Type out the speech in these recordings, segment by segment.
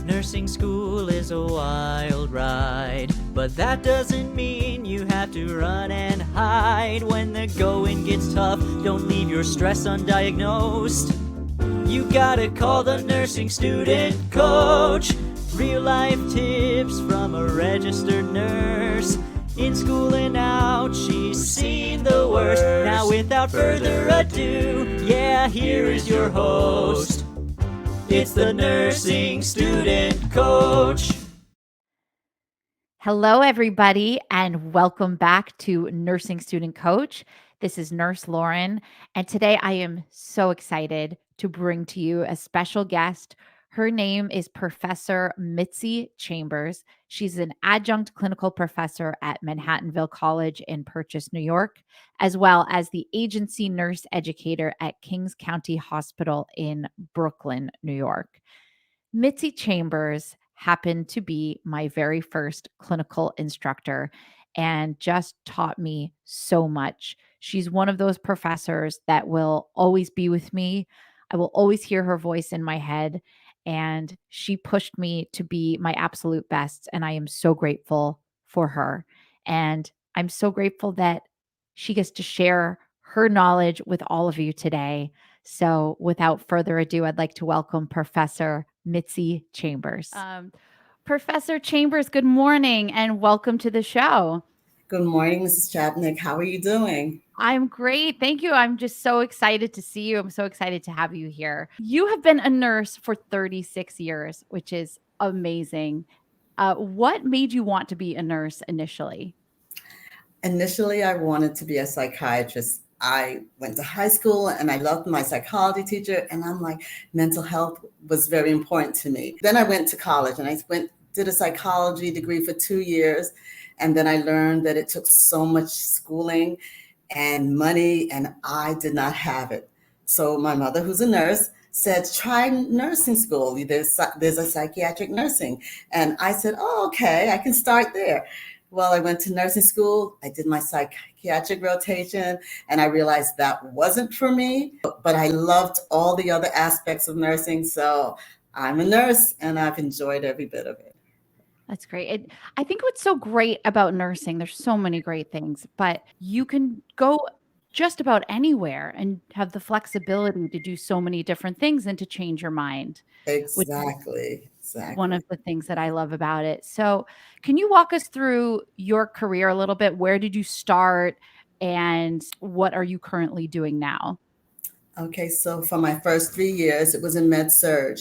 Nursing school is a wild ride, but that doesn't mean you have to run and hide. When the going gets tough, don't leave your stress undiagnosed. You gotta call the nursing student coach. Real life tips from a registered nurse. In school and out, she's seen the worst. Now without further ado, yeah, here is your host. It's the Nursing Student Coach. Hello, everybody, and welcome back to Nursing Student Coach. This is Nurse Lauren, and today I am so excited to bring to you a special guest. Her name is Professor Mitzi Chambers. She's an adjunct clinical professor at Manhattanville College in Purchase, New York, as well as the agency nurse educator at Kings County Hospital in Brooklyn, New York. Mitzi Chambers happened to be my very first clinical instructor and just taught me so much. She's one of those professors that will always be with me. I will always hear her voice in my head, and she pushed me to be my absolute best. And I am so grateful for her. And I'm so grateful that she gets to share her knowledge with all of you today. So without further ado, I'd like to welcome Professor Mitzi Chambers. Professor Chambers, good morning and welcome to the show. Good morning, Mrs. Chapnick. How are you doing? I'm great. Thank you. I'm just so excited to see you. I'm so excited to have you here. You have been a nurse for 36 years, which is amazing. What made you want to be a nurse initially? Initially, I wanted to be a psychiatrist. I went to high school and I loved my psychology teacher, and I'm like, mental health was very important to me. Then I went to college and did a psychology degree for 2 years. And then I learned that it took so much schooling and money, and I did not have it. So my mother, who's a nurse, said, try nursing school. There's a psychiatric nursing. And I said, oh, okay, I can start there. Well, I went to nursing school. I did my psychiatric rotation, and I realized that wasn't for me, but I loved all the other aspects of nursing. So I'm a nurse, and I've enjoyed every bit of it. That's great. I think what's so great about nursing, there's so many great things, but you can go just about anywhere and have the flexibility to do so many different things and to change your mind. Exactly. One of the things that I love about it. So can you walk us through your career a little bit? Where did you start and what are you currently doing now? Okay, so for my first 3 years, it was in med surg.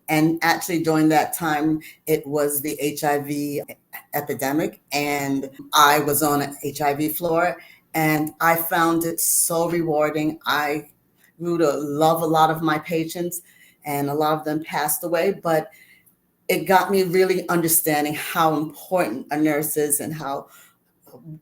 And actually during that time, it was the HIV epidemic, and I was on an HIV floor, and I found it so rewarding. I grew to love a lot of my patients, and a lot of them passed away, but it got me really understanding how important a nurse is and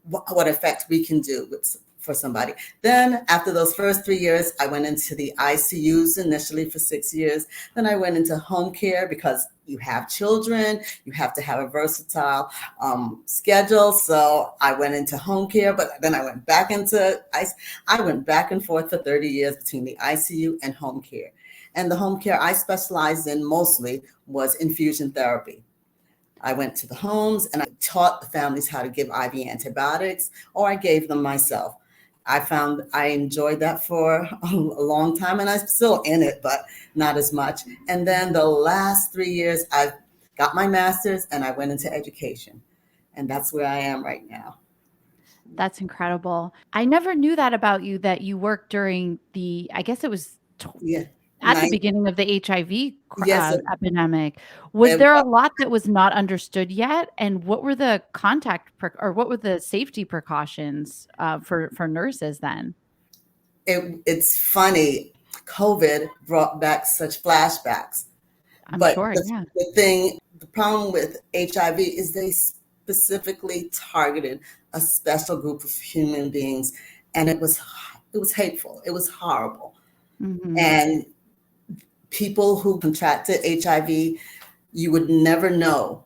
what effect we can do for somebody. Then after those first 3 years, I went into the ICUs initially for 6 years. Then I went into home care because you have children, you have to have a versatile schedule. So I went into home care, but then I went back into I went back and forth for 30 years between the ICU and home care. And the home care I specialized in mostly was infusion therapy. I went to the homes and I taught the families how to give IV antibiotics, or I gave them myself. I found I enjoyed that for a long time, and I'm still in it, but not as much. And then the last 3 years, I got my master's and I went into education. And that's where I am right now. That's incredible. I never knew that about you, that you worked during I guess it was at the beginning of the HIV epidemic. Was there a lot that was not understood yet? And what were the what were the safety precautions for nurses then? It's funny. COVID brought back such flashbacks. The problem with HIV is they specifically targeted a special group of human beings, and it was hateful. It was horrible. Mm-hmm. And people who contracted HIV, you would never know.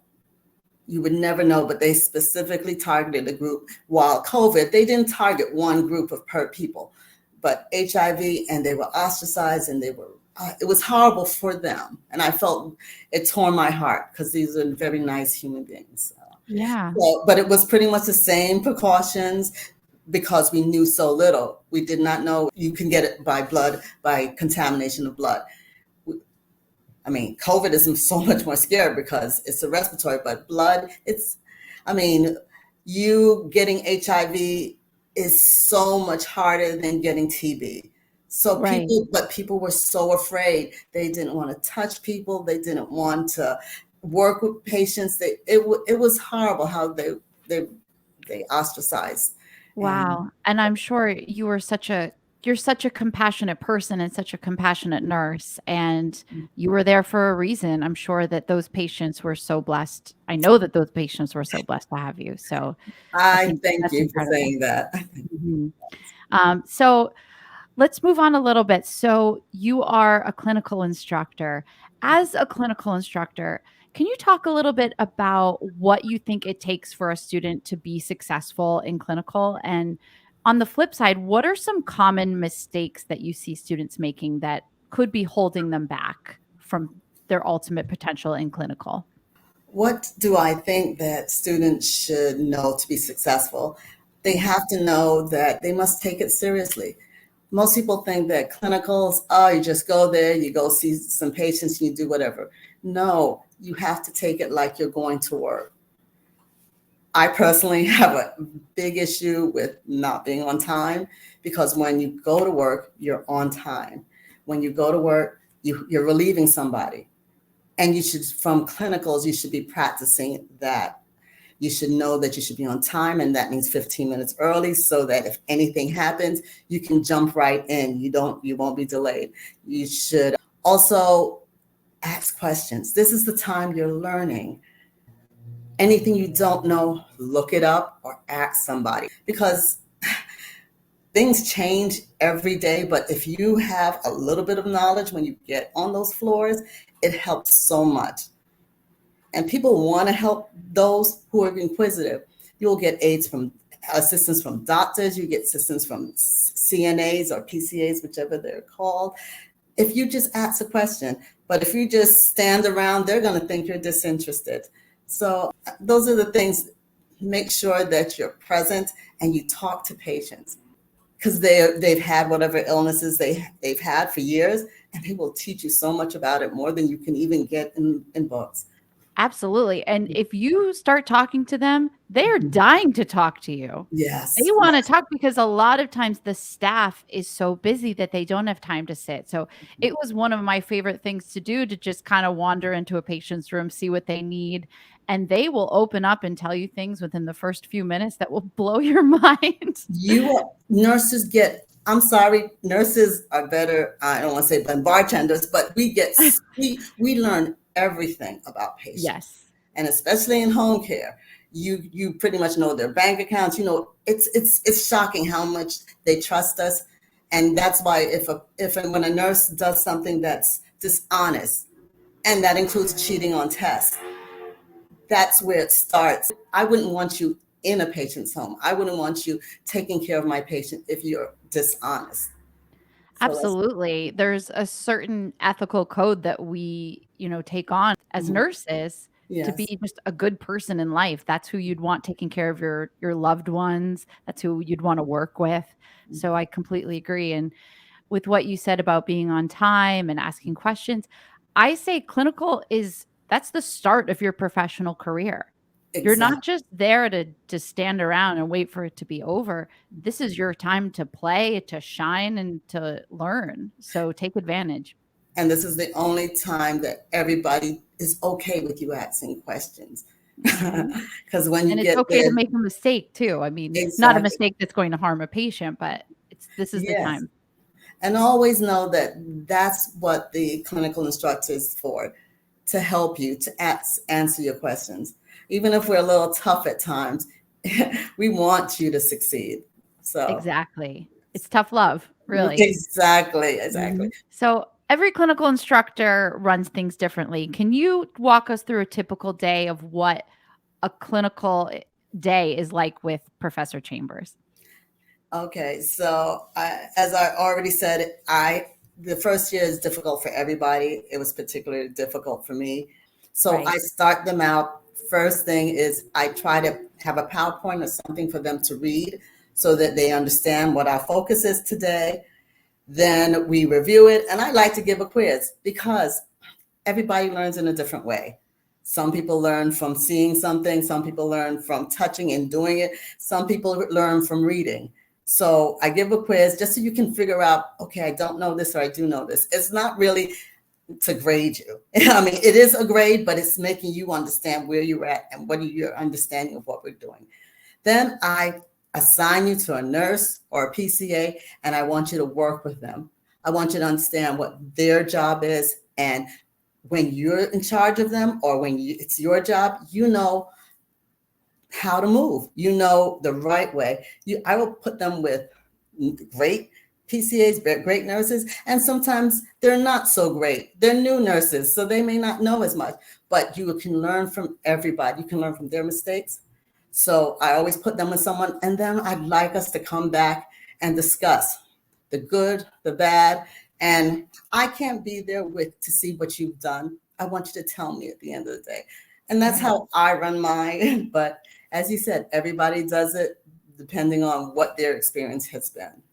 But they specifically targeted a group. While COVID, they didn't target one group of people, but HIV, and they were ostracized and they were it was horrible for them. And I felt it tore my heart because these are very nice human beings. Yeah. So, but it was pretty much the same precautions because we knew so little. We did not know you can get it by blood, by contamination of blood. I mean, COVID is so much more scary because it's a respiratory, but blood, you getting HIV is so much harder than getting TB. So Right. people were so afraid. They didn't want to touch people. They didn't want to work with patients. It was horrible how they ostracized. Wow. And I'm sure you're such a compassionate person and such a compassionate nurse, and you were there for a reason. I'm sure that those patients were so blessed. I know that those patients were so blessed to have you. So I I think thank that's you for incredible. saying that. Mhm. So let's move on a little bit. So you are a clinical instructor. As a clinical instructor, can you talk a little bit about what you think it takes for a student to be successful in clinical? And on the flip side, what are some common mistakes that you see students making that could be holding them back from their ultimate potential in clinical? What do I think that students should know to be successful? They have to know that they must take it seriously. Most people think that clinicals, oh, you just go there, you go see some patients, and you do whatever. No, you have to take it like you're going to work. I personally have a big issue with not being on time because when you go to work, you're on time. When you go to work, you're relieving somebody. And from clinicals, you should be practicing that. You should know that you should be on time, and that means 15 minutes early so that if anything happens, you can jump right in. You won't be delayed. You should also ask questions. This is the time you're learning. Anything you don't know, look it up or ask somebody because things change every day. But if you have a little bit of knowledge when you get on those floors, it helps so much. And people want to help those who are inquisitive. You'll get assistance from doctors, you get assistance from CNAs or PCAs, whichever they're called, if you just ask a question. But if you just stand around, they're going to think you're disinterested. So those are the things. Make sure that you're present and you talk to patients because they've had whatever illnesses they've had for years, and they will teach you so much about it, more than you can even get in books. Absolutely. And if you start talking to them, they are dying to talk to you. Yes. They want to talk because a lot of times the staff is so busy that they don't have time to sit. So it was one of my favorite things to do, to just kind of wander into a patient's room, see what they need. And they will open up and tell you things within the first few minutes that will blow your mind. Nurses I'm sorry, nurses are better, I don't want to say than bartenders, but we learn everything about patients. Yes. And especially in home care, you pretty much know their bank accounts. It's shocking how much they trust us. And that's why when a nurse does something that's dishonest, and that includes cheating on tests, that's where it starts. I wouldn't want you in a patient's home. I wouldn't want you taking care of my patient if you're dishonest. Absolutely. There's a certain ethical code that we, take on as nurses to be just a good person in life. That's who you'd want taking care of your loved ones. That's who you'd want to work with. So I completely agree. And with what you said about being on time and asking questions, I say that's the start of your professional career. You're not just there to stand around and wait for it to be over. This is your time to play, to shine, and to learn. So take advantage. And this is the only time that everybody is okay with you asking questions. Because when you it's okay to make a mistake too. I mean, not a mistake that's going to harm a patient, but this is the time. And always know that that's what the clinical instructor is for, to help you, to answer your questions. Even if we're a little tough at times, we want you to succeed. So exactly. It's tough love, really. Exactly. So every clinical instructor runs things differently. Can you walk us through a typical day of what a clinical day is like with Professor Chambers? Okay. So as I already said, I the first year is difficult for everybody. It was particularly difficult for me. So Right. I start them out. First thing is I try to have a PowerPoint or something for them to read so that they understand what our focus is today. Then we review it. And I like to give a quiz because everybody learns in a different way. Some people learn from seeing something. Some people learn from touching and doing it. Some people learn from reading. So I give a quiz just so you can figure out, okay, I don't know this or I do know this. It's not really to grade you. I mean, it is a grade, but it's making you understand where you're at and what are your understanding of what we're doing. Then I assign you to a nurse or a PCA, and I want you to work with them. I want you to understand what their job is. And when you're in charge of them or when it's your job, you know how to move. You know the right way. I will put them with great PCAs, great nurses, and sometimes they're not so great. They're new nurses, so they may not know as much, but you can learn from everybody. You can learn from their mistakes. So I always put them with someone, and then I'd like us to come back and discuss the good, the bad, and I can't be there to see what you've done. I want you to tell me at the end of the day. And that's how I run mine. But as you said, everybody does it depending on what their experience has been.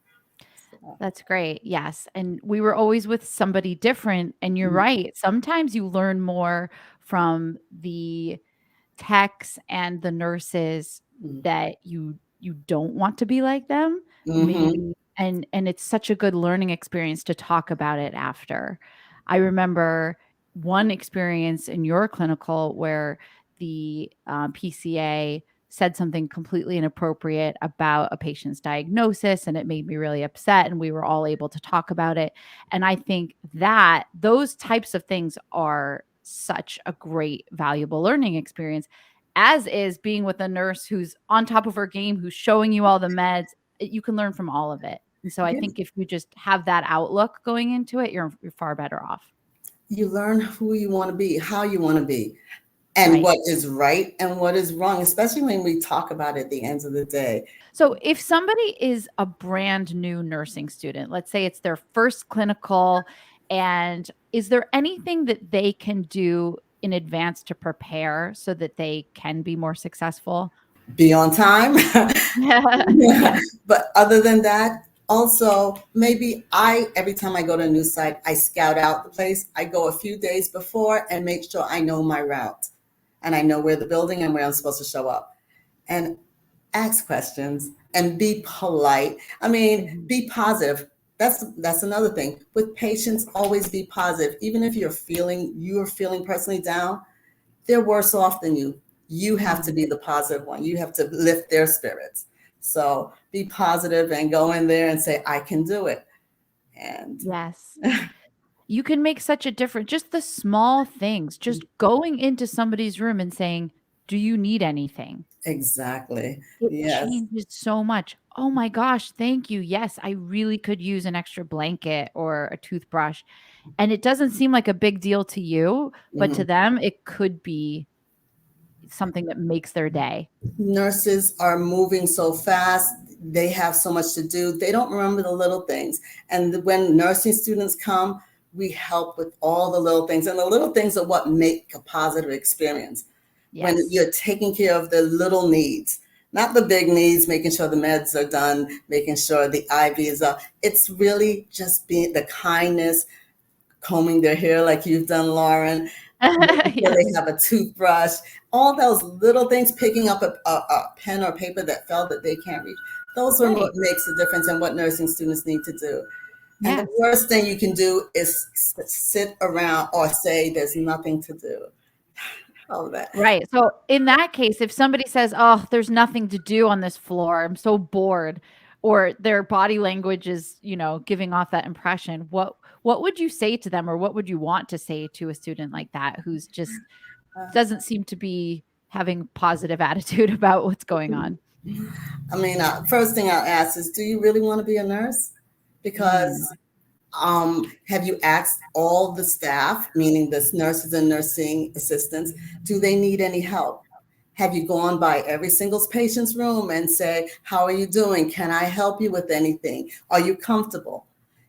That's great. Yes. And we were always with somebody different. And you're right. Sometimes you learn more from the techs and the nurses that you don't want to be like them. Maybe. And it's such a good learning experience to talk about it after. I remember one experience in your clinical where the PCA said something completely inappropriate about a patient's diagnosis, and it made me really upset, and we were all able to talk about it. And I think that those types of things are such a great, valuable learning experience, as is being with a nurse who's on top of her game, who's showing you all the meds. You can learn from all of it. And so I think if you just have that outlook going into it, you're far better off. You learn who you want to be, how you want to be, and what is right and what is wrong, especially when we talk about it at the end of the day. So if somebody is a brand new nursing student, let's say it's their first clinical, and is there anything that they can do in advance to prepare so that they can be more successful? Be on time. But other than that, also, maybe every time I go to a new site, I scout out the place. I go a few days before and make sure I know my route and I know where the building and where I'm supposed to show up. And ask questions and be polite. I mean, be positive. That's another thing. With patients, always be positive. Even if you're feeling personally down, they're worse off than you. You have to be the positive one. You have to lift their spirits. So be positive and go in there and say, I can do it. And yes, you can make such a difference. Just the small things, just going into somebody's room and saying, do you need anything? Exactly. It changes so much. Oh my gosh, thank you. Yes, I really could use an extra blanket or a toothbrush. And it doesn't seem like a big deal to you, but to them, it could be something that makes their day. Nurses are moving so fast. They have so much to do. They don't remember the little things. And when nursing students come, we help with all the little things. And the little things are what make a positive experience. Yes. When you're taking care of the little needs, not the big needs, making sure the meds are done, making sure the IV is up. It's really just being the kindness, combing their hair like you've done, Lauren. Yes. They have a toothbrush, all those little things, picking up a pen or paper that fell that they can't reach. Those are what makes a difference in what nursing students need to do. Yes. And the worst thing you can do is sit around or say there's nothing to do. All of that. Right. So in that case, if somebody says, oh, there's nothing to do on this floor, I'm so bored, or their body language is, giving off that impression, what would you say to them, or what would you want to say to a student like that who's just doesn't seem to be having positive attitude about what's going on? I mean, first thing I'll ask is, do you really want to be a nurse? Because have you asked all the staff, meaning the nurses and nursing assistants, do they need any help? Have you gone by every single patient's room and say, how are you doing? Can I help you with anything? Are you comfortable?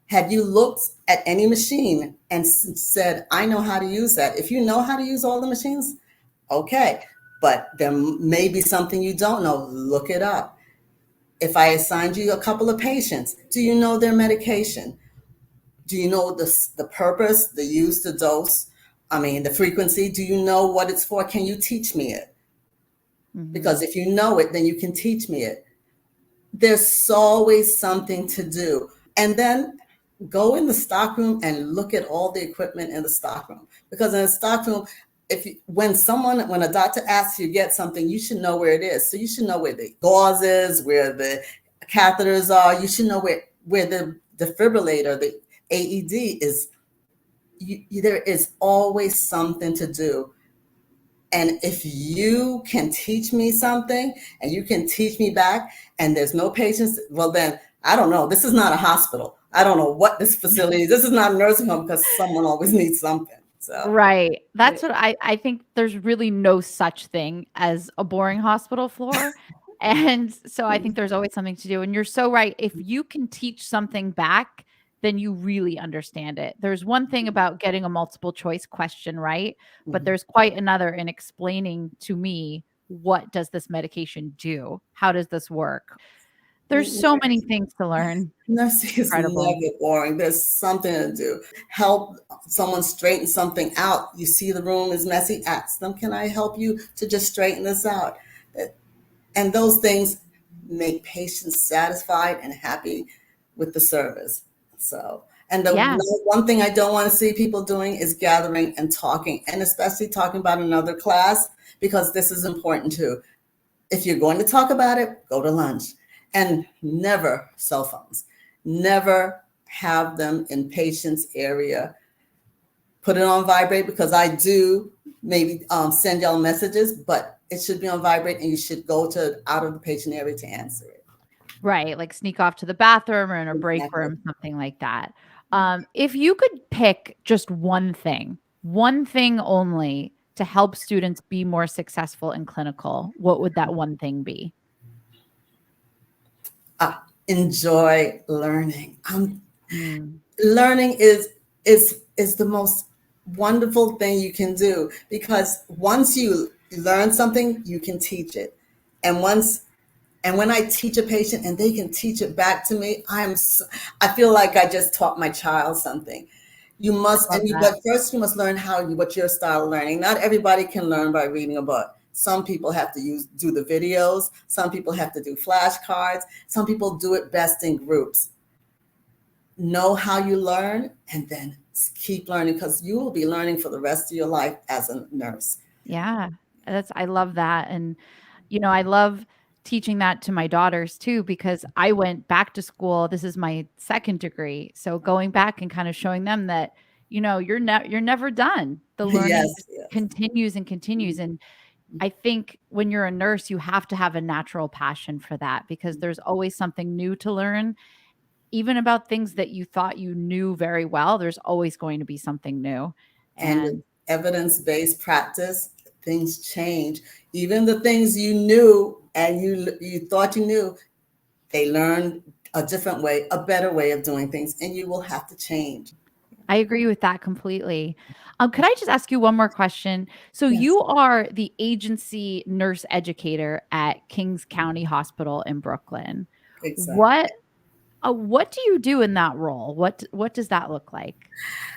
Have you looked at any machine and said, I know how to use that? If you know how to use all the machines, okay. But there may be something you don't know. Look it up. If I assigned you a couple of patients, do you know their medication? Do you know the purpose, the use, the dose? The frequency? Do you know what it's for? Can you teach me it? Because if you know it, then you can teach me it. There's always something to do. And then go in the stockroom and look at all the equipment in the stockroom. Because in the stockroom, when a doctor asks you to get something, you should know where it is. So you should know where the gauze is, where the catheters are. You should know where the defibrillator, the AED is. There is always something to do. And if you can teach me something and you can teach me back and there's no patients, well, then I don't know. This is not a hospital. I don't know what this facility is. This is not a nursing home, because someone always needs something. So Right. That's what I think. There's really no such thing as a boring hospital floor. And so I think there's always something to do. And you're so right. If you can teach something back, then you really understand it. There's one thing about getting a multiple choice question right, but there's quite another in explaining to me, what does this medication do? How does this work? There's so many things to learn. Nursing is never boring. There's something to do. Help someone straighten something out. You see the room is messy, ask them, can I help you to just straighten this out? And those things make patients satisfied and happy with the service. So, and the one thing I don't want to see people doing is gathering and talking, and especially talking about another class, because this is important too. If you're going to talk about it, go to lunch. And never cell phones. Never have them in patient's area. Put it on vibrate, because I do maybe send y'all messages, but it should be on vibrate, and you should go out of the patient area to answer it. Right, like sneak off to the bathroom or in a break room, something like that. If you could pick just one thing only to help students be more successful in clinical, what would that one thing be? Enjoy learning. Learning is the most wonderful thing you can do, because once you learn something, you can teach it. And when I teach a patient and they can teach it back to me, I feel like I just taught my child something. You must, but first you must learn what your style of learning. Not everybody can learn by reading a book. Some people have to do the videos. Some people have to do flashcards. Some people do it best in groups. Know how you learn, and then keep learning, because you will be learning for the rest of your life as a nurse. Yeah, I love that. And, I love teaching that to my daughters too, because I went back to school. This is my second degree. So going back and kind of showing them that, you're never done. The learning continues and continues. And I think when you're a nurse, you have to have a natural passion for that, because there's always something new to learn. Even about things that you thought you knew very well, there's always going to be something new. And evidence-based practice, things change. Even the things you knew and you thought you knew, they learned a different way, a better way of doing things, and you will have to change. I agree with that completely. Could I just ask you one more question? So you are the agency nurse educator at Kings County Hospital in Brooklyn. Exactly. What do you do in that role? What does that look like?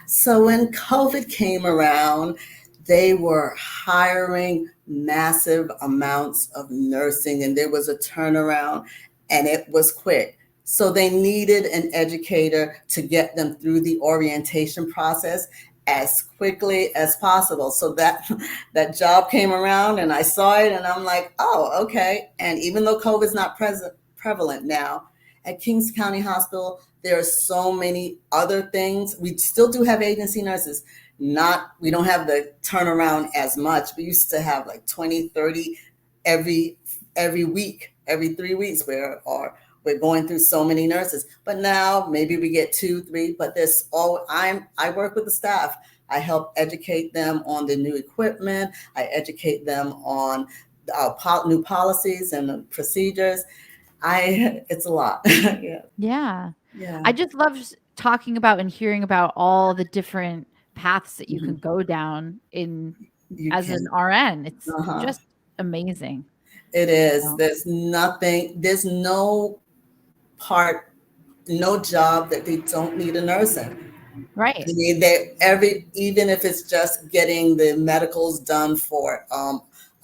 So when COVID came around, they were hiring massive amounts of nursing, and there was a turnaround, and it was quick. So they needed an educator to get them through the orientation process as quickly as possible. So that job came around, and I saw it, and I'm like, oh, okay. And even though COVID is not prevalent now, at Kings County Hospital, there are so many other things. We still do have agency nurses. We don't have the turnaround as much. We used to have like 20, 30 every week, every 3 weeks, we're going through so many nurses. But now maybe we get 2, 3, but I work with the staff. I help educate them on the new equipment. I educate them on new policies and procedures. It's a lot. Yeah. I just love talking about and hearing about all the different paths that you can Mhm. go down You as an can. RN. It's Uh-huh. just amazing. It is. So, There's no job that they don't need a nurse in. I right. mean, even if it's just getting the medicals done for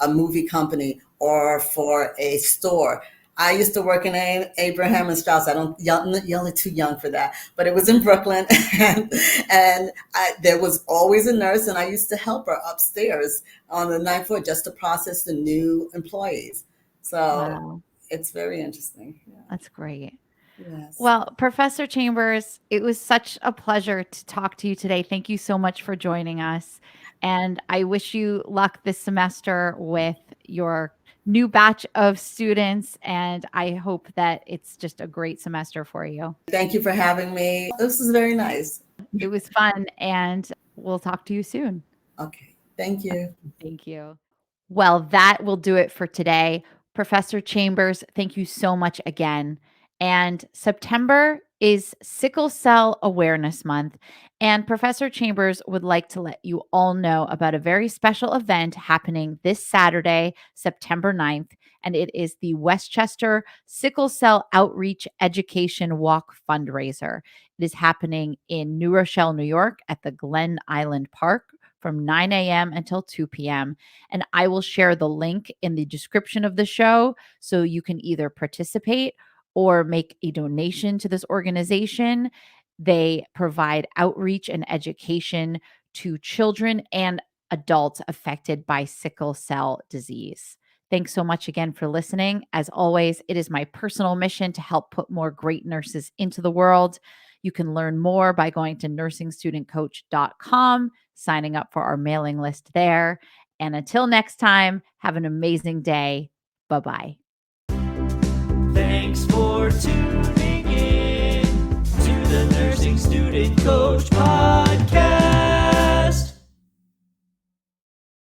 a movie company or for a store. I used to work in Abraham and Strauss. You're only too young for that, but it was in Brooklyn, and there was always a nurse, and I used to help her upstairs on the ninth floor just to process the new employees. So Wow. it's very interesting. Yeah. That's great. Yes. Well, Professor Chambers, it was such a pleasure to talk to you today. Thank you so much for joining us. And I wish you luck this semester with your new batch of students. And I hope that it's just a great semester for you. Thank you for having me. This is very nice. It was fun, and we'll talk to you soon. Okay. Thank you. Thank you. Well, that will do it for today. Professor Chambers, thank you so much again. And September is Sickle Cell Awareness Month. And Professor Chambers would like to let you all know about a very special event happening this Saturday, September 9th. And it is the Westchester Sickle Cell Outreach Education Walk fundraiser. It is happening in New Rochelle, New York at the Glen Island Park from 9 a.m. until 2 p.m. And I will share the link in the description of the show so you can either participate or make a donation to this organization. They provide outreach and education to children and adults affected by sickle cell disease. Thanks so much again for listening. As always, it is my personal mission to help put more great nurses into the world. You can learn more by going to nursingstudentcoach.com, signing up for our mailing list there. And until next time, have an amazing day. Bye bye. Thanks for tuning in to the Nursing Student Coach Podcast.